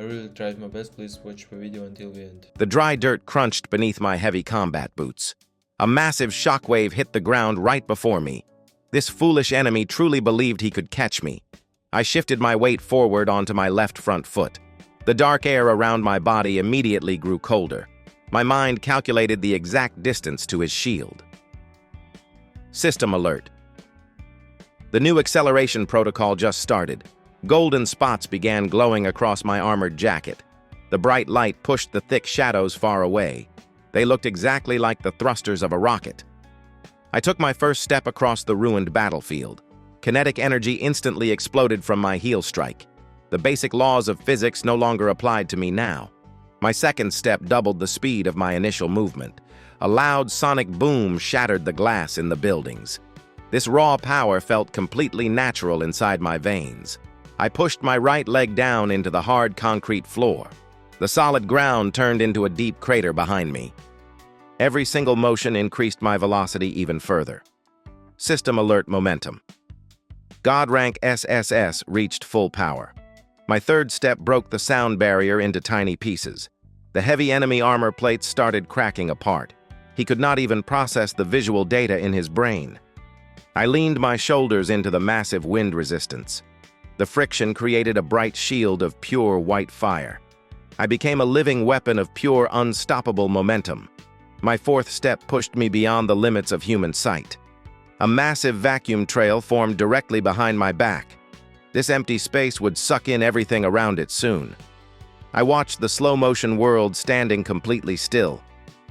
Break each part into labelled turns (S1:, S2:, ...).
S1: I really tried my best, please watch the video until the end.
S2: The dry dirt crunched beneath my heavy combat boots. A massive shockwave hit the ground right before me. This foolish enemy truly believed he could catch me. I shifted my weight forward onto my left front foot. The dark air around my body immediately grew colder. My mind calculated the exact distance to his shield. System alert. The new acceleration protocol just started. Golden spots began glowing across my armored jacket. The bright light pushed the thick shadows far away. They looked exactly like the thrusters of a rocket. I took my first step across the ruined battlefield. Kinetic energy instantly exploded from my heel strike. The basic laws of physics no longer applied to me now. My second step doubled the speed of my initial movement. A loud sonic boom shattered the glass in the buildings. This raw power felt completely natural inside my veins. I pushed my right leg down into the hard concrete floor. The solid ground turned into a deep crater behind me. Every single motion increased my velocity even further. System alert momentum. God rank SSS reached full power. My third step broke the sound barrier into tiny pieces. The heavy enemy armor plates started cracking apart. He could not even process the visual data in his brain. I leaned my shoulders into the massive wind resistance. The friction created a bright shield of pure white fire. I became a living weapon of pure, unstoppable momentum. My fourth step pushed me beyond the limits of human sight. A massive vacuum trail formed directly behind my back. This empty space would suck in everything around it soon. I watched the slow-motion world standing completely still.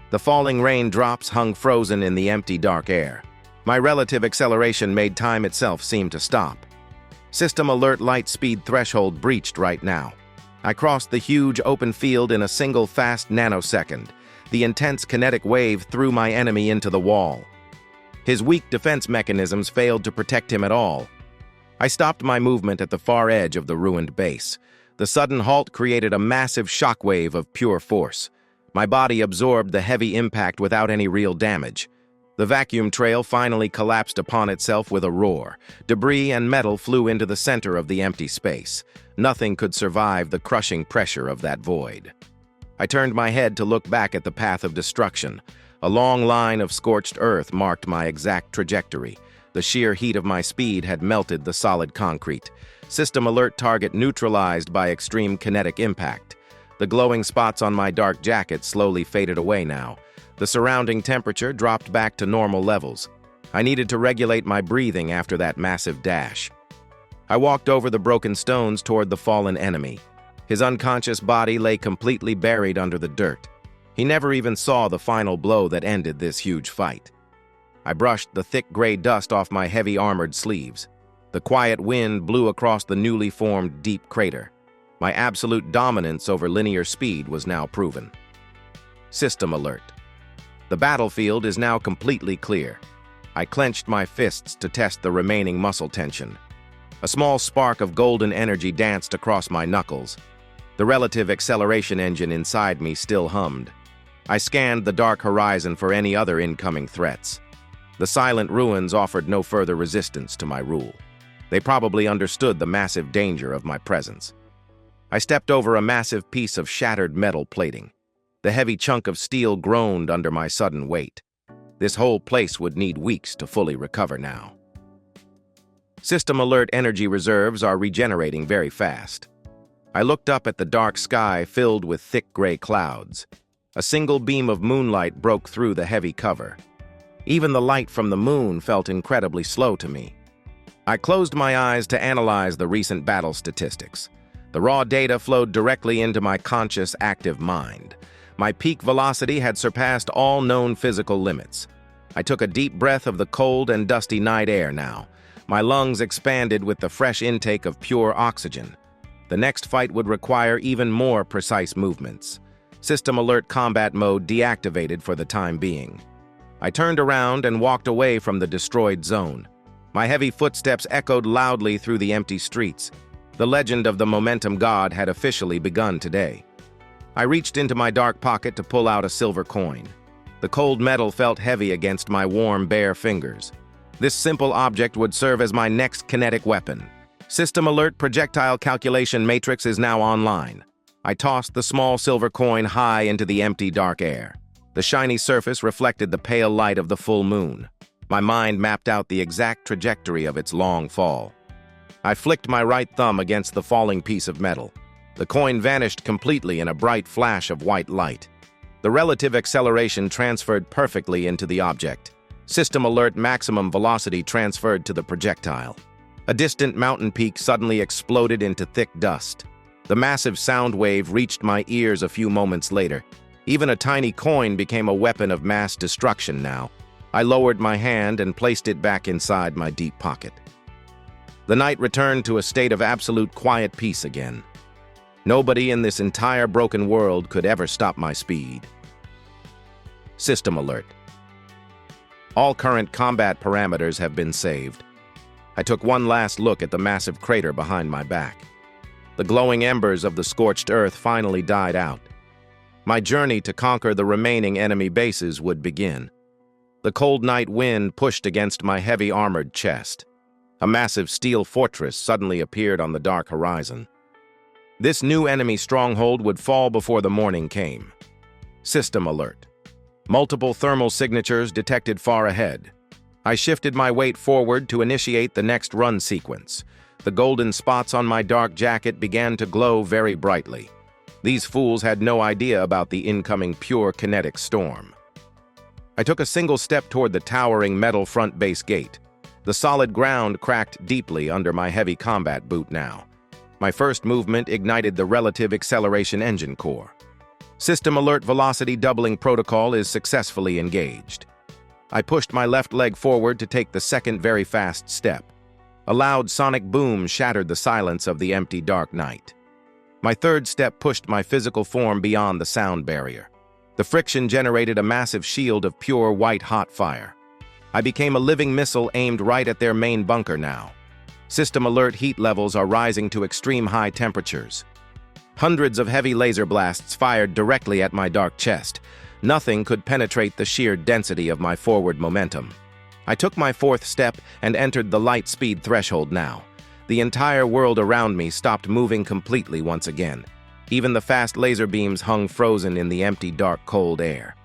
S2: The falling raindrops hung frozen in the empty, dark air. My relative acceleration made time itself seem to stop. System alert light speed threshold breached right now. I crossed the huge open field in a single fast nanosecond. The intense kinetic wave threw my enemy into the wall. His weak defense mechanisms failed to protect him at all. I stopped my movement at the far edge of the ruined base. The sudden halt created a massive shockwave of pure force. My body absorbed the heavy impact without any real damage. The vacuum trail finally collapsed upon itself with a roar. Debris and metal flew into the center of the empty space. Nothing could survive the crushing pressure of that void. I turned my head to look back at the path of destruction. A long line of scorched earth marked my exact trajectory. The sheer heat of my speed had melted the solid concrete. System alert target neutralized by extreme kinetic impact. The glowing spots on my dark jacket slowly faded away now. The surrounding temperature dropped back to normal levels. I needed to regulate my breathing after that massive dash. I walked over the broken stones toward the fallen enemy. His unconscious body lay completely buried under the dirt. He never even saw the final blow that ended this huge fight. I brushed the thick gray dust off my heavy armored sleeves. The quiet wind blew across the newly formed deep crater. My absolute dominance over linear speed was now proven. System alert. The battlefield is now completely clear. I clenched my fists to test the remaining muscle tension. A small spark of golden energy danced across my knuckles. The relative acceleration engine inside me still hummed. I scanned the dark horizon for any other incoming threats. The silent ruins offered no further resistance to my rule. They probably understood the massive danger of my presence. I stepped over a massive piece of shattered metal plating. The heavy chunk of steel groaned under my sudden weight. This whole place would need weeks to fully recover now. System alert energy reserves are regenerating very fast. I looked up at the dark sky filled with thick gray clouds. A single beam of moonlight broke through the heavy cover. Even the light from the moon felt incredibly slow to me. I closed my eyes to analyze the recent battle statistics. The raw data flowed directly into my conscious, active mind. My peak velocity had surpassed all known physical limits. I took a deep breath of the cold and dusty night air now. My lungs expanded with the fresh intake of pure oxygen. The next fight would require even more precise movements. System alert combat mode deactivated for the time being. I turned around and walked away from the destroyed zone. My heavy footsteps echoed loudly through the empty streets. The legend of the momentum god had officially begun today. I reached into my dark pocket to pull out a silver coin. The cold metal felt heavy against my warm, bare fingers. This simple object would serve as my next kinetic weapon. System alert projectile calculation matrix is now online. I tossed the small silver coin high into the empty dark air. The shiny surface reflected the pale light of the full moon. My mind mapped out the exact trajectory of its long fall. I flicked my right thumb against the falling piece of metal. The coin vanished completely in a bright flash of white light. The relative acceleration transferred perfectly into the object. System alert: maximum velocity transferred to the projectile. A distant mountain peak suddenly exploded into thick dust. The massive sound wave reached my ears a few moments later. Even a tiny coin became a weapon of mass destruction now. I lowered my hand and placed it back inside my deep pocket. The night returned to a state of absolute quiet peace again. Nobody in this entire broken world could ever stop my speed. System alert. All current combat parameters have been saved. I took one last look at the massive crater behind my back. The glowing embers of the scorched earth finally died out. My journey to conquer the remaining enemy bases would begin. The cold night wind pushed against my heavy armored chest. A massive steel fortress suddenly appeared on the dark horizon. This new enemy stronghold would fall before the morning came. System alert. Multiple thermal signatures detected far ahead. I shifted my weight forward to initiate the next run sequence. The golden spots on my dark jacket began to glow very brightly. These fools had no idea about the incoming pure kinetic storm. I took a single step toward the towering metal front base gate. The solid ground cracked deeply under my heavy combat boot now. My first movement ignited the relative acceleration engine core. System alert: velocity doubling protocol is successfully engaged. I pushed my left leg forward to take the second very fast step. A loud sonic boom shattered the silence of the empty dark night. My third step pushed my physical form beyond the sound barrier. The friction generated a massive shield of pure white-hot fire. I became a living missile aimed right at their main bunker now. System alert: heat levels are rising to extreme high temperatures. Hundreds of heavy laser blasts fired directly at my dark chest. Nothing could penetrate the sheer density of my forward momentum. I took my fourth step and entered the light speed threshold now. The entire world around me stopped moving completely once again. Even the fast laser beams hung frozen in the empty, dark, cold air.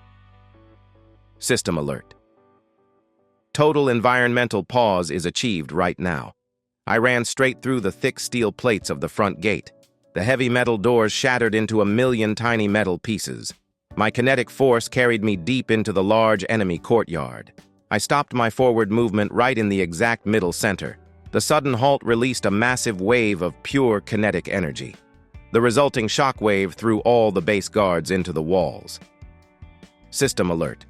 S2: System alert. Total environmental pause is achieved right now. I ran straight through the thick steel plates of the front gate. The heavy metal doors shattered into a million tiny metal pieces. My kinetic force carried me deep into the large enemy courtyard. I stopped my forward movement right in the exact middle center. The sudden halt released a massive wave of pure kinetic energy. The resulting shockwave threw all the base guards into the walls. System alert.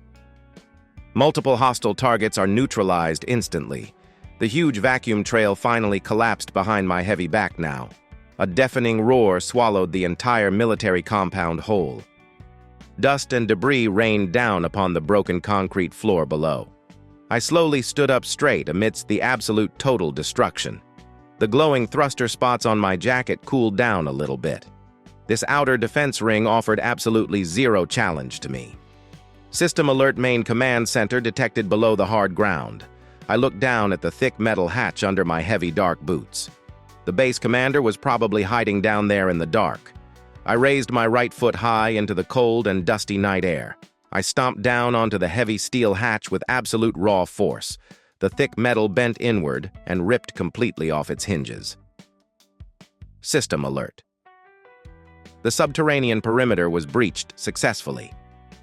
S2: Multiple hostile targets are neutralized instantly. The huge vacuum trail finally collapsed behind my heavy back now. A deafening roar swallowed the entire military compound whole. Dust and debris rained down upon the broken concrete floor below. I slowly stood up straight amidst the absolute total destruction. The glowing thruster spots on my jacket cooled down a little bit. This outer defense ring offered absolutely zero challenge to me. System alert: main command center detected below the hard ground. I looked down at the thick metal hatch under my heavy dark boots. The base commander was probably hiding down there in the dark. I raised my right foot high into the cold and dusty night air. I stomped down onto the heavy steel hatch with absolute raw force. The thick metal bent inward and ripped completely off its hinges. System alert. The subterranean perimeter was breached successfully.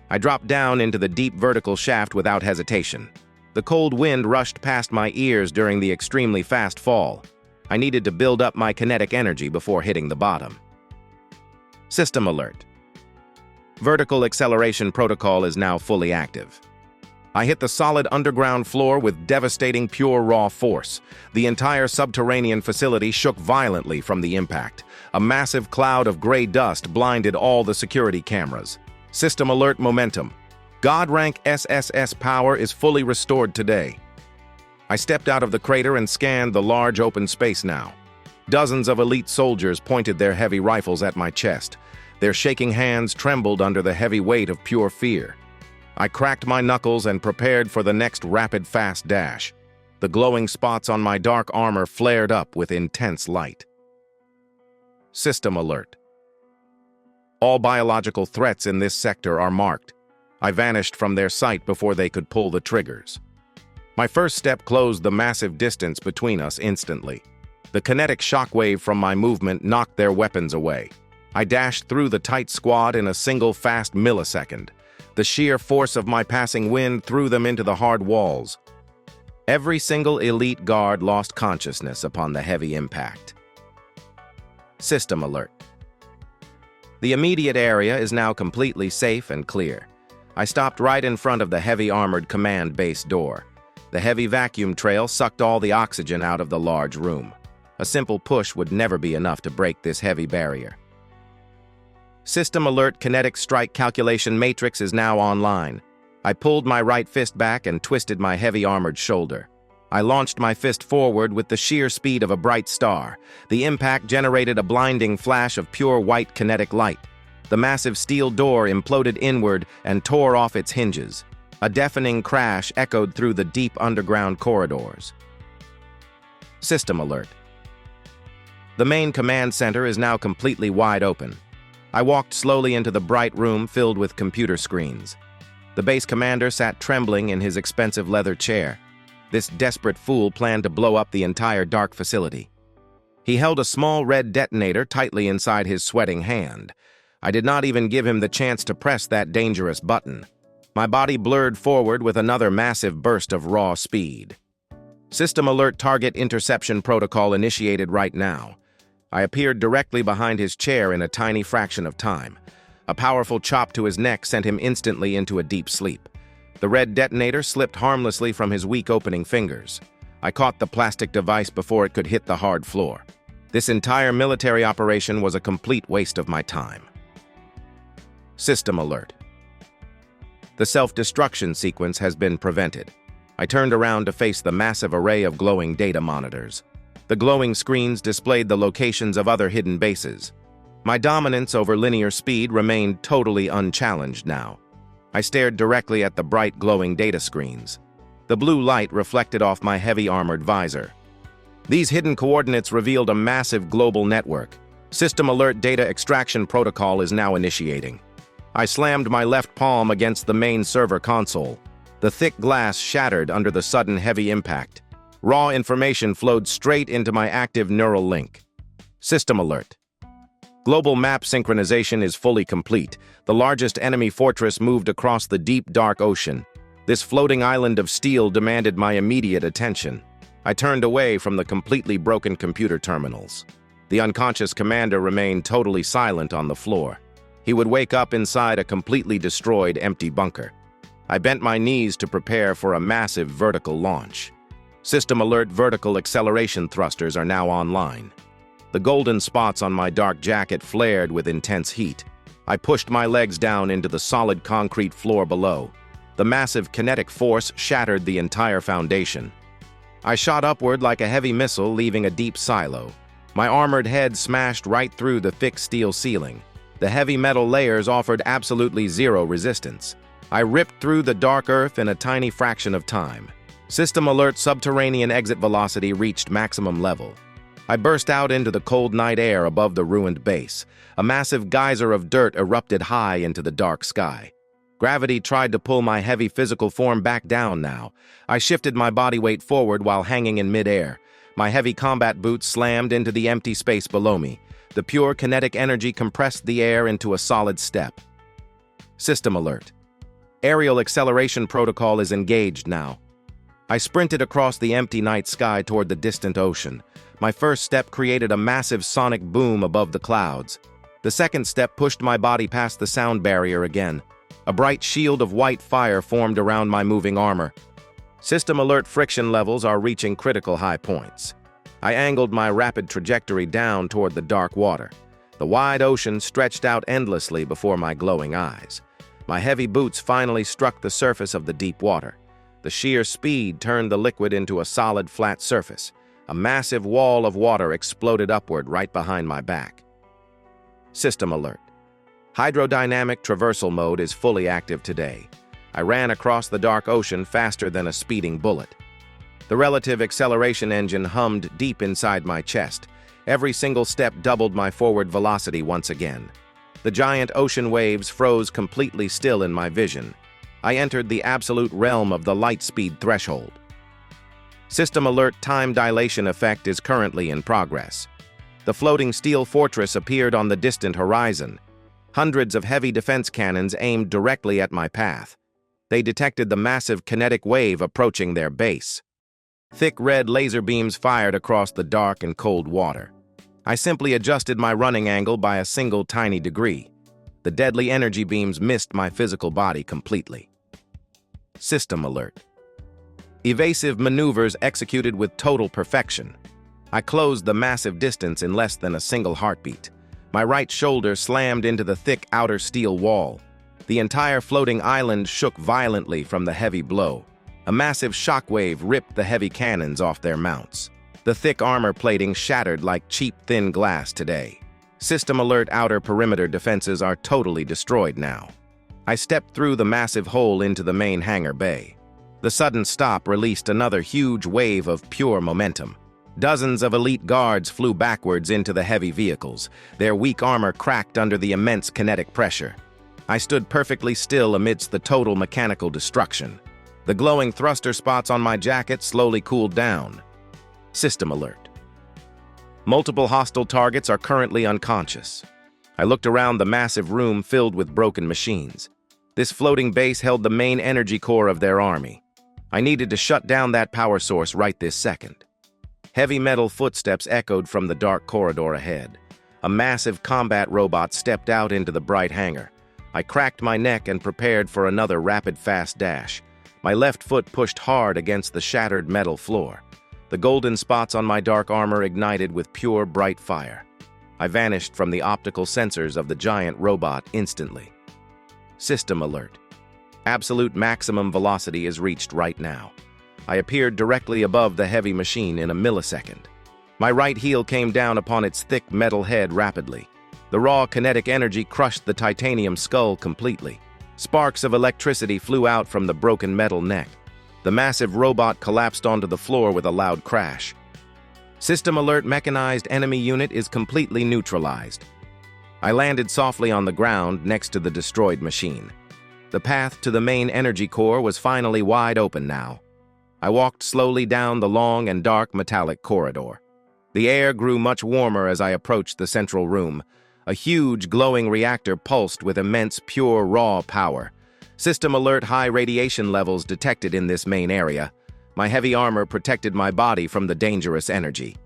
S2: I dropped down into the deep vertical shaft without hesitation. The cold wind rushed past my ears during the extremely fast fall. I needed to build up my kinetic energy before hitting the bottom. System alert. Vertical acceleration protocol is now fully active. I hit the solid underground floor with devastating pure raw force. The entire subterranean facility shook violently from the impact. A massive cloud of gray dust blinded all the security cameras. System alert: momentum. God rank SSS power is fully restored today. I stepped out of the crater and scanned the large open space now. Dozens of elite soldiers pointed their heavy rifles at my chest. Their shaking hands trembled under the heavy weight of pure fear. I cracked my knuckles and prepared for the next rapid, fast dash. The glowing spots on my dark armor flared up with intense light. System alert. All biological threats in this sector are marked. I vanished from their sight before they could pull the triggers. My first step closed the massive distance between us instantly. The kinetic shockwave from my movement knocked their weapons away. I dashed through the tight squad in a single fast millisecond. The sheer force of my passing wind threw them into the hard walls. Every single elite guard lost consciousness upon the heavy impact. System alert. The immediate area is now completely safe and clear. I stopped right in front of the heavy armored command base door. The heavy vacuum trail sucked all the oxygen out of the large room. A simple push would never be enough to break this heavy barrier. System alert kinetic strike calculation matrix is now online. I pulled my right fist back and twisted my heavy armored shoulder. I launched my fist forward with the sheer speed of a bright star. The impact generated a blinding flash of pure white kinetic light. The massive steel door imploded inward and tore off its hinges. A deafening crash echoed through the deep underground corridors. System alert. The main command center is now completely wide open. I walked slowly into the bright room filled with computer screens. The base commander sat trembling in his expensive leather chair. This desperate fool planned to blow up the entire dark facility. He held a small red detonator tightly inside his sweating hand. I did not even give him the chance to press that dangerous button. My body blurred forward with another massive burst of raw speed. System alert target interception protocol initiated right now. I appeared directly behind his chair in a tiny fraction of time. A powerful chop to his neck sent him instantly into a deep sleep. The red detonator slipped harmlessly from his weak opening fingers. I caught the plastic device before it could hit the hard floor. This entire military operation was a complete waste of my time. System alert. The self-destruction sequence has been prevented. I turned around to face the massive array of glowing data monitors. The glowing screens displayed the locations of other hidden bases. My dominance over linear speed remained totally unchallenged now. I stared directly at the bright glowing data screens. The blue light reflected off my heavy armored visor. These hidden coordinates revealed a massive global network. System alert data extraction protocol is now initiating. I slammed my left palm against the main server console. The thick glass shattered under the sudden heavy impact. Raw information flowed straight into my active neural link. System alert. Global map synchronization is fully complete. The largest enemy fortress moved across the deep, dark ocean. This floating island of steel demanded my immediate attention. I turned away from the completely broken computer terminals. The unconscious commander remained totally silent on the floor. He would wake up inside a completely destroyed, empty bunker. I bent my knees to prepare for a massive vertical launch. System alert vertical acceleration thrusters are now online. The golden spots on my dark jacket flared with intense heat. I pushed my legs down into the solid concrete floor below. The massive kinetic force shattered the entire foundation. I shot upward like a heavy missile, leaving a deep silo. My armored head smashed right through the thick steel ceiling. The heavy metal layers offered absolutely zero resistance. I ripped through the dark earth in a tiny fraction of time. System alert subterranean exit velocity reached maximum level. I burst out into the cold night air above the ruined base. A massive geyser of dirt erupted high into the dark sky. Gravity tried to pull my heavy physical form back down now. I shifted my body weight forward while hanging in midair. My heavy combat boots slammed into the empty space below me. The pure kinetic energy compressed the air into a solid step. System alert. Aerial acceleration protocol is engaged now. I sprinted across the empty night sky toward the distant ocean. My first step created a massive sonic boom above the clouds. The second step pushed my body past the sound barrier again. A bright shield of white fire formed around my moving armor. System alert friction levels are reaching critical high points. I angled my rapid trajectory down toward the dark water. The wide ocean stretched out endlessly before my glowing eyes. My heavy boots finally struck the surface of the deep water. The sheer speed turned the liquid into a solid, flat surface. A massive wall of water exploded upward right behind my back. System alert. Hydrodynamic traversal mode is fully active today. I ran across the dark ocean faster than a speeding bullet. The relative acceleration engine hummed deep inside my chest. Every single step doubled my forward velocity once again. The giant ocean waves froze completely still in my vision. I entered the absolute realm of the light speed threshold. System alert: time dilation effect is currently in progress. The floating steel fortress appeared on the distant horizon. Hundreds of heavy defense cannons aimed directly at my path. They detected the massive kinetic wave approaching their base. Thick red laser beams fired across the dark and cold water. I simply adjusted my running angle by a single tiny degree. The deadly energy beams missed my physical body completely. System alert. Evasive maneuvers executed with total perfection. I closed the massive distance in less than a single heartbeat. My right shoulder slammed into the thick outer steel wall. The entire floating island shook violently from the heavy blow. A massive shockwave ripped the heavy cannons off their mounts. The thick armor plating shattered like cheap thin glass today. System alert: outer perimeter defenses are totally destroyed now. I stepped through the massive hole into the main hangar bay. The sudden stop released another huge wave of pure momentum. Dozens of elite guards flew backwards into the heavy vehicles. Their weak armor cracked under the immense kinetic pressure. I stood perfectly still amidst the total mechanical destruction. The glowing thruster spots on my jacket slowly cooled down. System alert. Multiple hostile targets are currently unconscious. I looked around the massive room filled with broken machines. This floating base held the main energy core of their army. I needed to shut down that power source right this second. Heavy metal footsteps echoed from the dark corridor ahead. A massive combat robot stepped out into the bright hangar. I cracked my neck and prepared for another rapid fast dash. My left foot pushed hard against the shattered metal floor. The golden spots on my dark armor ignited with pure bright fire. I vanished from the optical sensors of the giant robot instantly. System alert. Absolute maximum velocity is reached right now. I appeared directly above the heavy machine in a millisecond. My right heel came down upon its thick metal head rapidly. The raw kinetic energy crushed the titanium skull completely. Sparks of electricity flew out from the broken metal neck. The massive robot collapsed onto the floor with a loud crash. System alert: mechanized enemy unit is completely neutralized. I landed softly on the ground next to the destroyed machine. The path to the main energy core was finally wide open now. I walked slowly down the long and dark metallic corridor. The air grew much warmer as I approached the central room. A huge glowing reactor pulsed with immense pure raw power. System alert: high radiation levels detected in this main area. My heavy armor protected my body from the dangerous energy.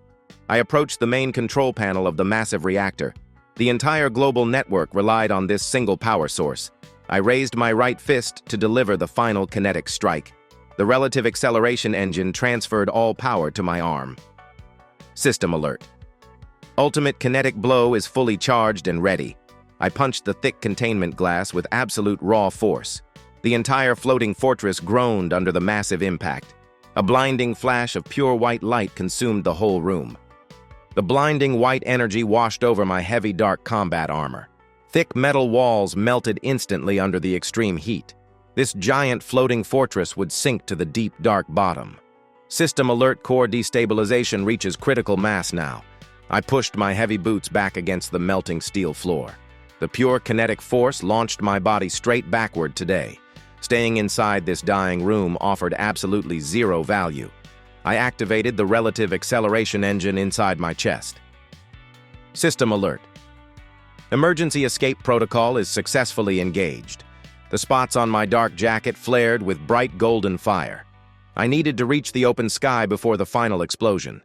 S2: I approached the main control panel of the massive reactor. The entire global network relied on this single power source. I raised my right fist to deliver the final kinetic strike. The relative acceleration engine transferred all power to my arm. System alert. Ultimate kinetic blow is fully charged and ready. I punched the thick containment glass with absolute raw force. The entire floating fortress groaned under the massive impact. A blinding flash of pure white light consumed the whole room. The blinding white energy washed over my heavy dark combat armor. Thick metal walls melted instantly under the extreme heat. This giant floating fortress would sink to the deep dark bottom. System alert: core destabilization reaches critical mass now. I pushed my heavy boots back against the melting steel floor. The pure kinetic force launched my body straight backward today. Staying inside this dying room offered absolutely zero value. I activated the relative acceleration engine inside my chest. System alert. Emergency escape protocol is successfully engaged. The spots on my dark jacket flared with bright golden fire. I needed to reach the open sky before the final explosion.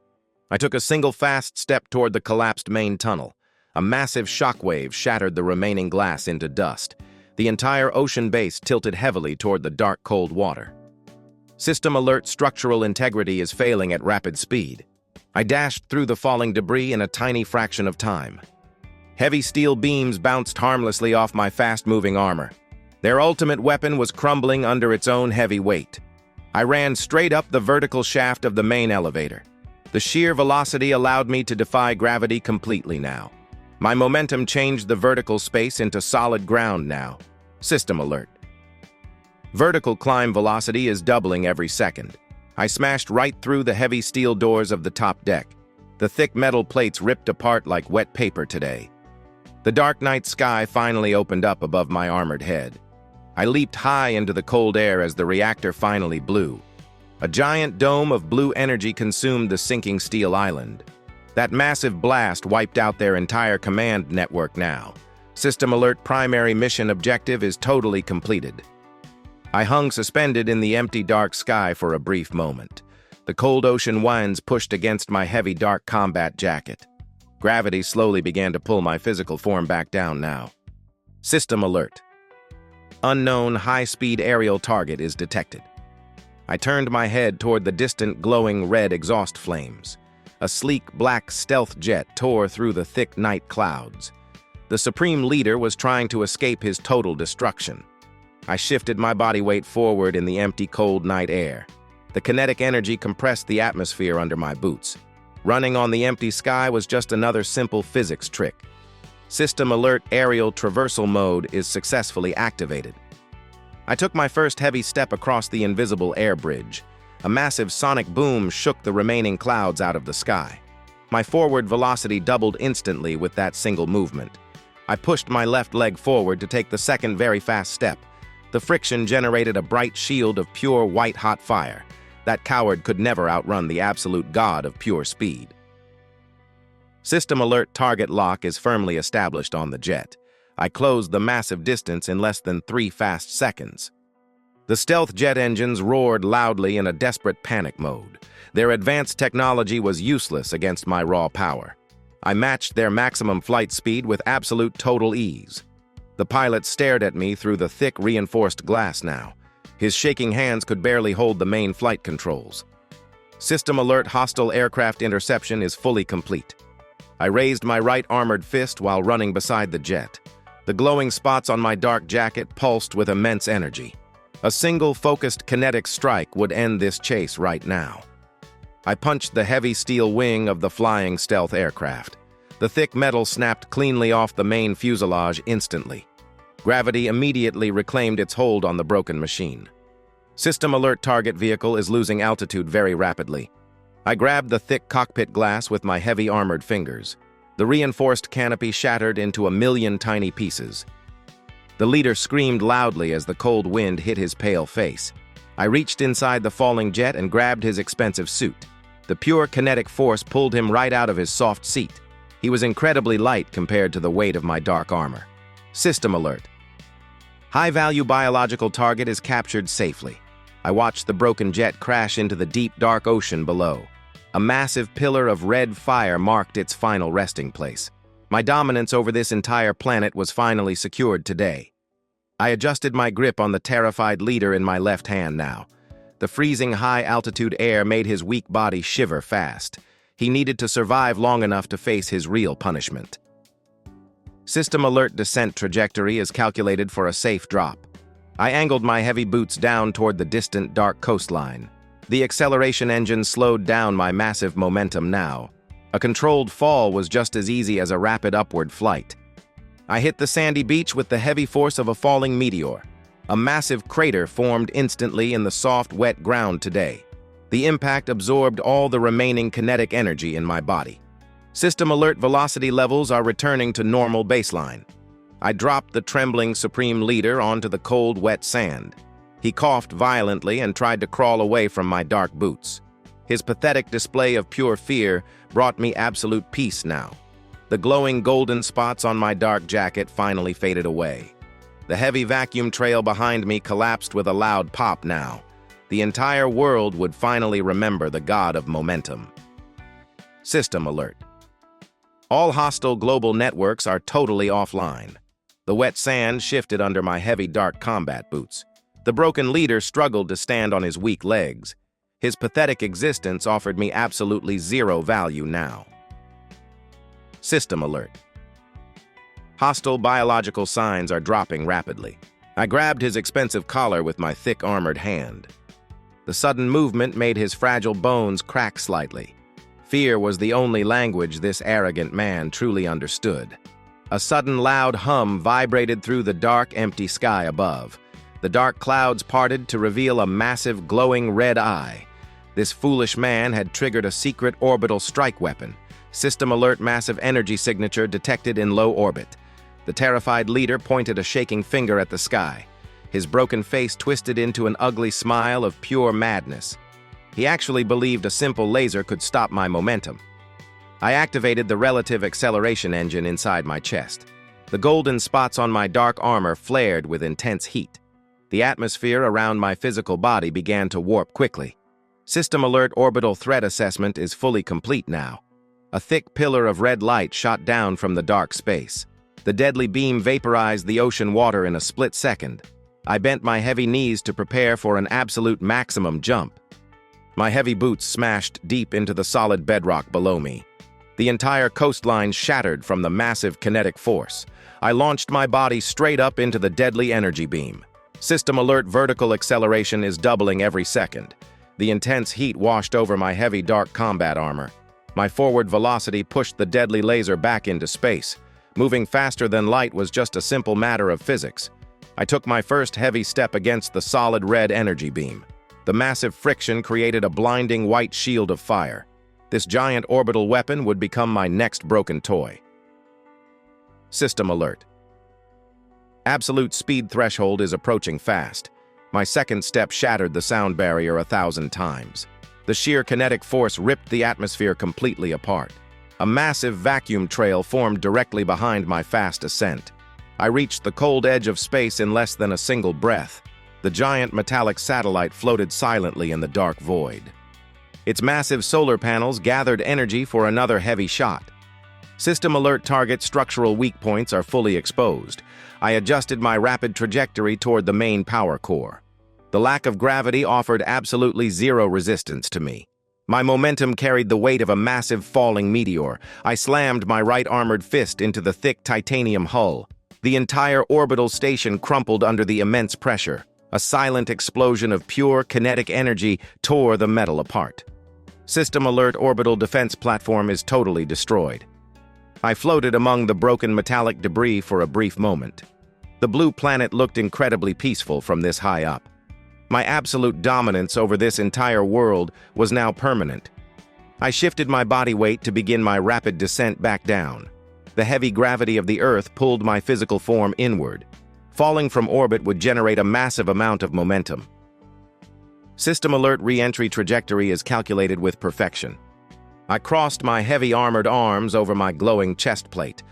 S2: I took a single fast step toward the collapsed main tunnel. A massive shockwave shattered the remaining glass into dust. The entire ocean base tilted heavily toward the dark, cold water. System alert: structural integrity is failing at rapid speed. I dashed through the falling debris in a tiny fraction of time. Heavy steel beams bounced harmlessly off my fast-moving armor. Their ultimate weapon was crumbling under its own heavy weight. I ran straight up the vertical shaft of the main elevator. The sheer velocity allowed me to defy gravity completely now. My momentum changed the vertical space into solid ground now. System alert. Vertical climb velocity is doubling every second. I smashed right through the heavy steel doors of the top deck. The thick metal plates ripped apart like wet paper today. The dark night sky finally opened up above my armored head. I leaped high into the cold air as the reactor finally blew. A giant dome of blue energy consumed the sinking steel island. That massive blast wiped out their entire command network now. System alert primary mission objective is totally completed. I hung suspended in the empty dark sky for a brief moment. The cold ocean winds pushed against my heavy dark combat jacket. Gravity slowly began to pull my physical form back down now. System alert. Unknown high-speed aerial target is detected. I turned my head toward the distant glowing red exhaust flames. A sleek black stealth jet tore through the thick night clouds. The Supreme Leader was trying to escape his total destruction. I shifted my body weight forward in the empty, cold night air. The kinetic energy compressed the atmosphere under my boots. Running on the empty sky was just another simple physics trick. System alert aerial traversal mode is successfully activated. I took my first heavy step across the invisible air bridge. A massive sonic boom shook the remaining clouds out of the sky. My forward velocity doubled instantly with that single movement. I pushed my left leg forward to take the second very fast step. The friction generated a bright shield of pure white-hot fire. That coward could never outrun the absolute god of pure speed. System alert target lock is firmly established on the jet. I closed the massive distance in less than 3 fast seconds. The stealth jet engines roared loudly in a desperate panic mode. Their advanced technology was useless against my raw power. I matched their maximum flight speed with absolute total ease. The pilot stared at me through the thick reinforced glass now. His shaking hands could barely hold the main flight controls. System alert hostile aircraft interception is fully complete. I raised my right armored fist while running beside the jet. The glowing spots on my dark jacket pulsed with immense energy. A single focused kinetic strike would end this chase right now. I punched the heavy steel wing of the flying stealth aircraft. The thick metal snapped cleanly off the main fuselage instantly. Gravity immediately reclaimed its hold on the broken machine. System alert target vehicle is losing altitude very rapidly. I grabbed the thick cockpit glass with my heavy armored fingers. The reinforced canopy shattered into a million tiny pieces. The leader screamed loudly as the cold wind hit his pale face. I reached inside the falling jet and grabbed his expensive suit. The pure kinetic force pulled him right out of his soft seat. He was incredibly light compared to the weight of my dark armor. System alert. High-value biological target is captured safely. I watched the broken jet crash into the deep, dark ocean below. A massive pillar of red fire marked its final resting place. My dominance over this entire planet was finally secured today. I adjusted my grip on the terrified leader in my left hand now. The freezing high-altitude air made his weak body shiver fast. He needed to survive long enough to face his real punishment. System alert descent trajectory is calculated for a safe drop. I angled my heavy boots down toward the distant dark coastline. The acceleration engine slowed down my massive momentum now. A controlled fall was just as easy as a rapid upward flight. I hit the sandy beach with the heavy force of a falling meteor. A massive crater formed instantly in the soft, wet ground today. The impact absorbed all the remaining kinetic energy in my body. System alert velocity levels are returning to normal baseline. I dropped the trembling Supreme Leader onto the cold, wet sand. He coughed violently and tried to crawl away from my dark boots. His pathetic display of pure fear brought me absolute peace now. The glowing golden spots on my dark jacket finally faded away. The heavy vacuum trail behind me collapsed with a loud pop now. The entire world would finally remember the god of momentum. System alert. All hostile global networks are totally offline. The wet sand shifted under my heavy dark combat boots. The broken leader struggled to stand on his weak legs. His pathetic existence offered me absolutely zero value now. System alert. Hostile biological signs are dropping rapidly. I grabbed his expensive collar with my thick armored hand. The sudden movement made his fragile bones crack slightly. Fear was the only language this arrogant man truly understood. A sudden loud hum vibrated through the dark, empty sky above. The dark clouds parted to reveal a massive, glowing red eye. This foolish man had triggered a secret orbital strike weapon. System alert massive energy signature detected in low orbit. The terrified leader pointed a shaking finger at the sky. His broken face twisted into an ugly smile of pure madness. He actually believed a simple laser could stop my momentum. I activated the relative acceleration engine inside my chest. The golden spots on my dark armor flared with intense heat. The atmosphere around my physical body began to warp quickly. System alert orbital threat assessment is fully complete now. A thick pillar of red light shot down from the dark space. The deadly beam vaporized the ocean water in a split second. I bent my heavy knees to prepare for an absolute maximum jump. My heavy boots smashed deep into the solid bedrock below me. The entire coastline shattered from the massive kinetic force. I launched my body straight up into the deadly energy beam. System alert vertical acceleration is doubling every second. The intense heat washed over my heavy dark combat armor. My forward velocity pushed the deadly laser back into space. Moving faster than light was just a simple matter of physics. I took my first heavy step against the solid red energy beam. The massive friction created a blinding white shield of fire. This giant orbital weapon would become my next broken toy. System alert. Absolute speed threshold is approaching fast. My second step shattered the sound barrier 1,000 times. The sheer kinetic force ripped the atmosphere completely apart. A massive vacuum trail formed directly behind my fast ascent. I reached the cold edge of space in less than a single breath. The giant metallic satellite floated silently in the dark void. Its massive solar panels gathered energy for another heavy shot. System alert target structural weak points are fully exposed. I adjusted my rapid trajectory toward the main power core. The lack of gravity offered absolutely zero resistance to me. My momentum carried the weight of a massive falling meteor. I slammed my right armored fist into the thick titanium hull. The entire orbital station crumpled under the immense pressure. A silent explosion of pure kinetic energy tore the metal apart. System alert orbital defense platform is totally destroyed. I floated among the broken metallic debris for a brief moment. The blue planet looked incredibly peaceful from this high up. My absolute dominance over this entire world was now permanent. I shifted my body weight to begin my rapid descent back down. The heavy gravity of the Earth pulled my physical form inward. Falling from orbit would generate a massive amount of momentum. System alert re-entry trajectory is calculated with perfection. I crossed my heavy armored arms over my glowing chest plate.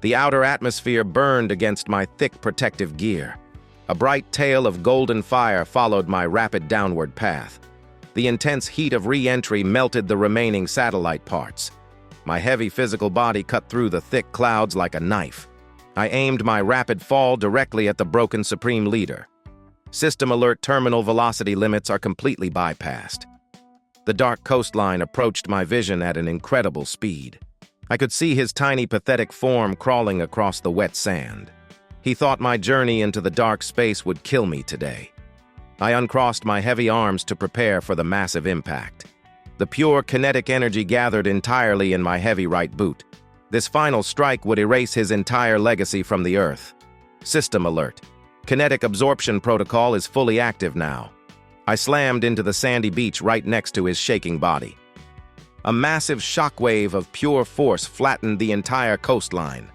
S2: The outer atmosphere burned against my thick protective gear. A bright tail of golden fire followed my rapid downward path. The intense heat of re-entry melted the remaining satellite parts. My heavy physical body cut through the thick clouds like a knife. I aimed my rapid fall directly at the broken Supreme Leader. System alert terminal velocity limits are completely bypassed. The dark coastline approached my vision at an incredible speed. I could see his tiny, pathetic form crawling across the wet sand. He thought my journey into the dark space would kill me today. I uncrossed my heavy arms to prepare for the massive impact. The pure kinetic energy gathered entirely in my heavy right boot. This final strike would erase his entire legacy from the Earth. System alert. Kinetic absorption protocol is fully active now. I slammed into the sandy beach right next to his shaking body. A massive shockwave of pure force flattened the entire coastline.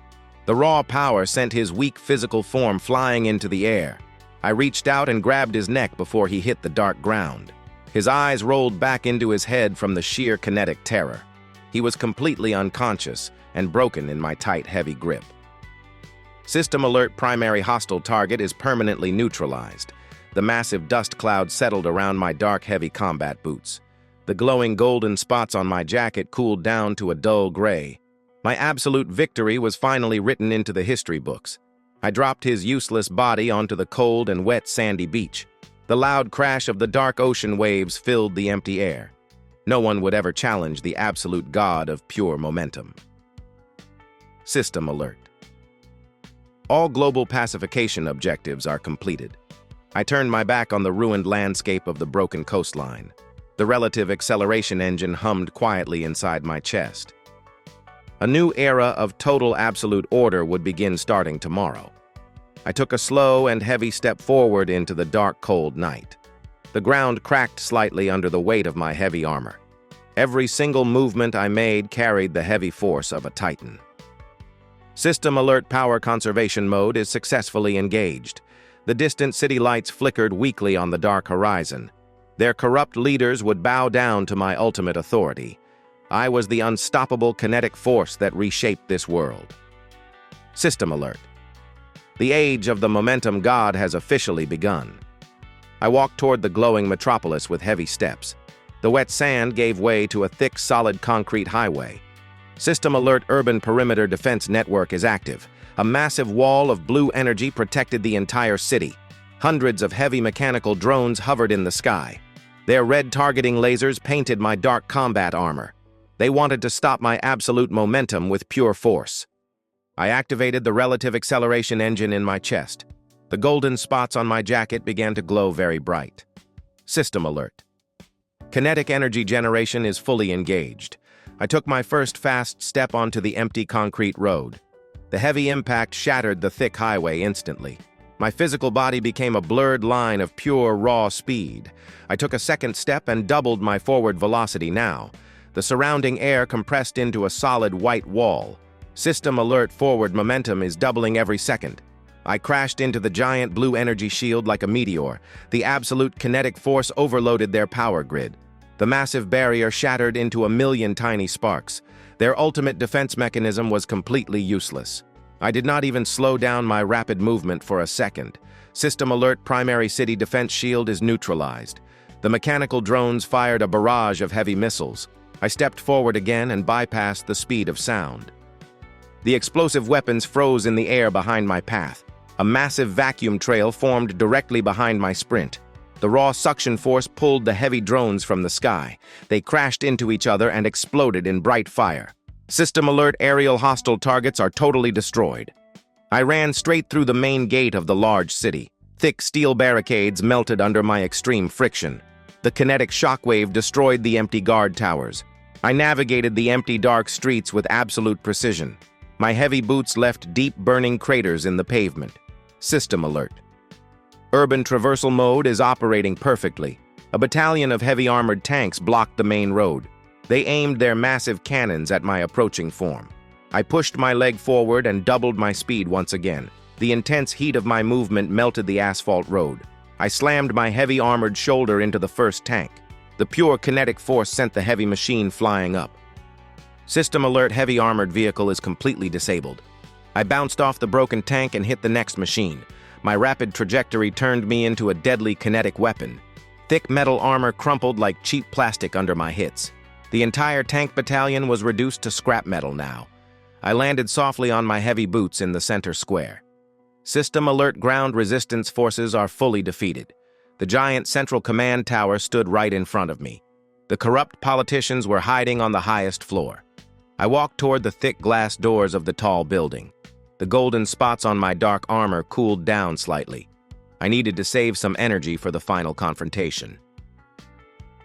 S2: The raw power sent his weak physical form flying into the air. I reached out and grabbed his neck before he hit the dark ground. His eyes rolled back into his head from the sheer kinetic terror. He was completely unconscious and broken in my tight, heavy grip. System alert primary hostile target is permanently neutralized. The massive dust cloud settled around my dark, heavy combat boots. The glowing golden spots on my jacket cooled down to a dull gray. My absolute victory was finally written into the history books. I dropped his useless body onto the cold and wet sandy beach. The loud crash of the dark ocean waves filled the empty air. No one would ever challenge the absolute god of pure momentum. System alert. All global pacification objectives are completed. I turned my back on the ruined landscape of the broken coastline. The relative acceleration engine hummed quietly inside my chest. A new era of total absolute order would begin starting tomorrow. I took a slow and heavy step forward into the dark, cold night. The ground cracked slightly under the weight of my heavy armor. Every single movement I made carried the heavy force of a titan. System alert power conservation mode is successfully engaged. The distant city lights flickered weakly on the dark horizon. Their corrupt leaders would bow down to my ultimate authority. I was the unstoppable kinetic force that reshaped this world. System alert. The age of the momentum god has officially begun. I walked toward the glowing metropolis with heavy steps. The wet sand gave way to a thick, solid concrete highway. System alert urban perimeter defense network is active. A massive wall of blue energy protected the entire city. Hundreds of heavy mechanical drones hovered in the sky. Their red targeting lasers painted my dark combat armor. They wanted to stop my absolute momentum with pure force. I activated the relative acceleration engine in my chest. The golden spots on my jacket began to glow very bright. System alert. Kinetic energy generation is fully engaged. I took my first fast step onto the empty concrete road. The heavy impact shattered the thick highway instantly. My physical body became a blurred line of pure, raw speed. I took a second step and doubled my forward velocity now. The surrounding air compressed into a solid white wall. System alert forward momentum is doubling every second. I crashed into the giant blue energy shield like a meteor. The absolute kinetic force overloaded their power grid. The massive barrier shattered into a million tiny sparks. Their ultimate defense mechanism was completely useless. I did not even slow down my rapid movement for a second. System alert primary city defense shield is neutralized. The mechanical drones fired a barrage of heavy missiles. I stepped forward again and bypassed the speed of sound. The explosive weapons froze in the air behind my path. A massive vacuum trail formed directly behind my sprint. The raw suction force pulled the heavy drones from the sky. They crashed into each other and exploded in bright fire. System alert aerial hostile targets are totally destroyed. I ran straight through the main gate of the large city. Thick steel barricades melted under my extreme friction. The kinetic shockwave destroyed the empty guard towers. I navigated the empty dark streets with absolute precision. My heavy boots left deep burning craters in the pavement. System alert. Urban traversal mode is operating perfectly. A battalion of heavy armored tanks blocked the main road. They aimed their massive cannons at my approaching form. I pushed my leg forward and doubled my speed once again. The intense heat of my movement melted the asphalt road. I slammed my heavy armored shoulder into the first tank. The pure kinetic force sent the heavy machine flying up. System alert heavy armored vehicle is completely disabled. I bounced off the broken tank and hit the next machine. My rapid trajectory turned me into a deadly kinetic weapon. Thick metal armor crumpled like cheap plastic under my hits. The entire tank battalion was reduced to scrap metal now. I landed softly on my heavy boots in the center square. System alert ground resistance forces are fully defeated. The giant central command tower stood right in front of me. The corrupt politicians were hiding on the highest floor. I walked toward the thick glass doors of the tall building. The golden spots on my dark armor cooled down slightly. I needed to save some energy for the final confrontation.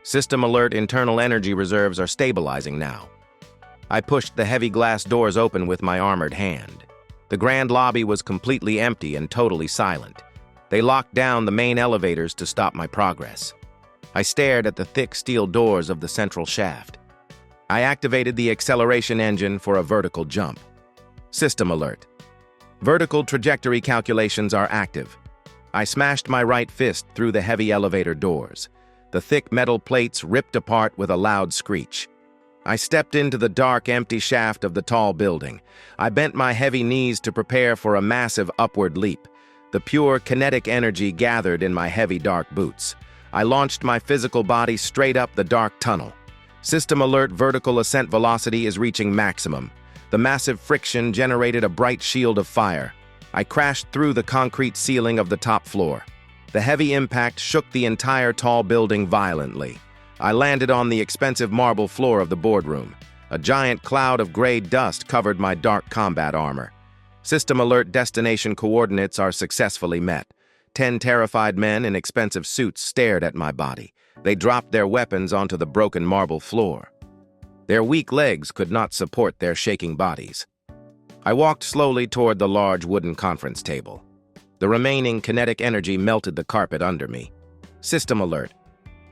S2: System alert internal energy reserves are stabilizing now. I pushed the heavy glass doors open with my armored hand. The grand lobby was completely empty and totally silent. They locked down the main elevators to stop my progress. I stared at the thick steel doors of the central shaft. I activated the acceleration engine for a vertical jump. System alert. Vertical trajectory calculations are active. I smashed my right fist through the heavy elevator doors. The thick metal plates ripped apart with a loud screech. I stepped into the dark, empty shaft of the tall building. I bent my heavy knees to prepare for a massive upward leap. The pure kinetic energy gathered in my heavy dark boots. I launched my physical body straight up the dark tunnel. System alert vertical ascent velocity is reaching maximum. The massive friction generated a bright shield of fire. I crashed through the concrete ceiling of the top floor. The heavy impact shook the entire tall building violently. I landed on the expensive marble floor of the boardroom. A giant cloud of gray dust covered my dark combat armor. System alert destination coordinates are successfully met. 10 terrified men in expensive suits stared at my body. They dropped their weapons onto the broken marble floor. Their weak legs could not support their shaking bodies. I walked slowly toward the large wooden conference table. The remaining kinetic energy melted the carpet under me. System alert.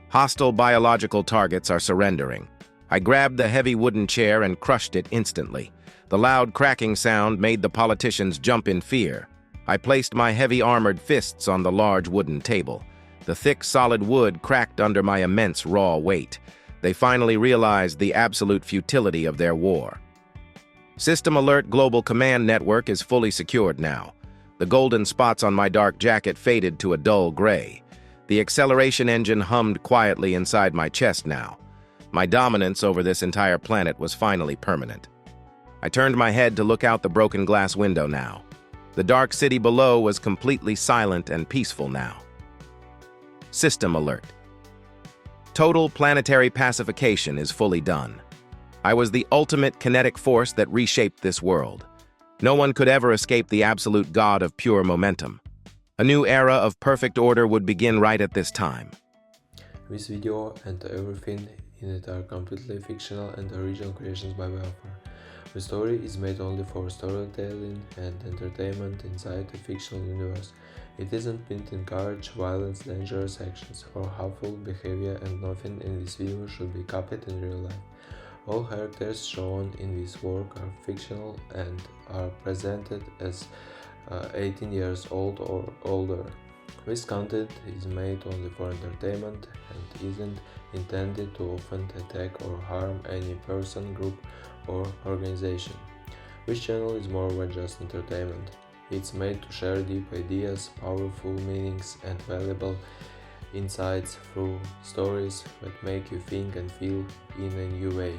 S2: Hostile biological targets are surrendering. I grabbed the heavy wooden chair and crushed it instantly. The loud cracking sound made the politicians jump in fear. I placed my heavy armored fists on the large wooden table. The thick, solid wood cracked under my immense raw weight. They finally realized the absolute futility of their war. System Alert Global Command Network is fully secured now. The golden spots on my dark jacket faded to a dull gray. The acceleration engine hummed quietly inside my chest now. My dominance over this entire planet was finally permanent. I turned my head to look out the broken glass window now. The dark city below was completely silent and peaceful now. System Alert. Total planetary pacification is fully done. I was the ultimate kinetic force that reshaped this world. No one could ever escape the absolute god of pure momentum. A new era of perfect order would begin right at this time.
S1: This video and everything in it are completely fictional and original creations by the author. The story is made only for storytelling and entertainment inside a fictional universe. It isn't meant to encourage violence, dangerous actions, or harmful behavior, and nothing in this video should be copied in real life. All characters shown in this work are fictional and are presented as 18 years old or older. This content is made only for entertainment and isn't intended to offend, attack, or harm any person, group, or organization. This channel is more than just entertainment. It's made to share deep ideas, powerful meanings, and valuable insights through stories that make you think and feel in a new way.